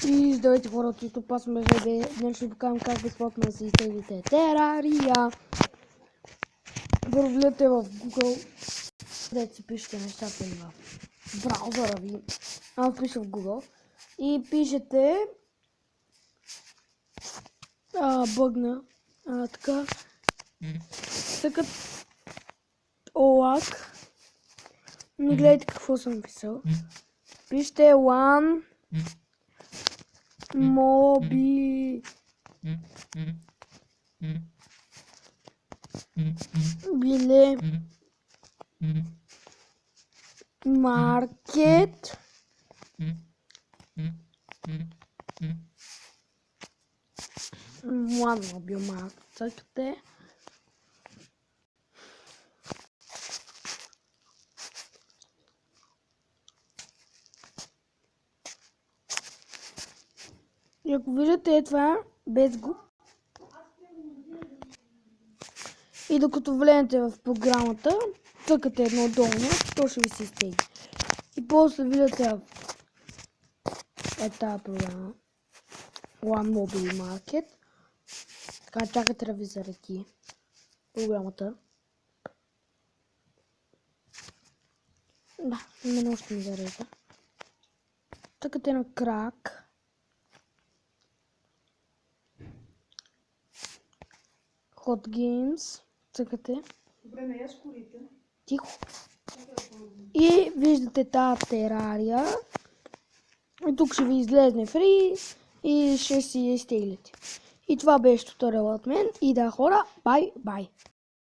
И здравейте хора от YouTube, аз съм ЖБ. Днес ще ви покажем как безплатно да си изтеглите Терария. Първо влизате в Google, където си пишете нещата или в браузъра ви. Аз пиша в Google и пишете бъгна, така, тъкът OLAC. Не гледайте какво съм писал. Пишете One Моби Биле Маркет One Моби Маркет. И ако виждате това без го и докато влезете в програмата, цъкате едно долу, то ще ви се изтегли. И после виждате в тази програма One Mobile Market. Така, чакате да ви зареди програмата. Да, именно още ми зарежда. Цъкате на крак. Hot Games, цъкате. Добре, не я скорите. Тихо. И виждате тази терария. И тук ще ви излезне фри и ще си я изтеглите. И това беше туториал от мен. И да, хора, бай!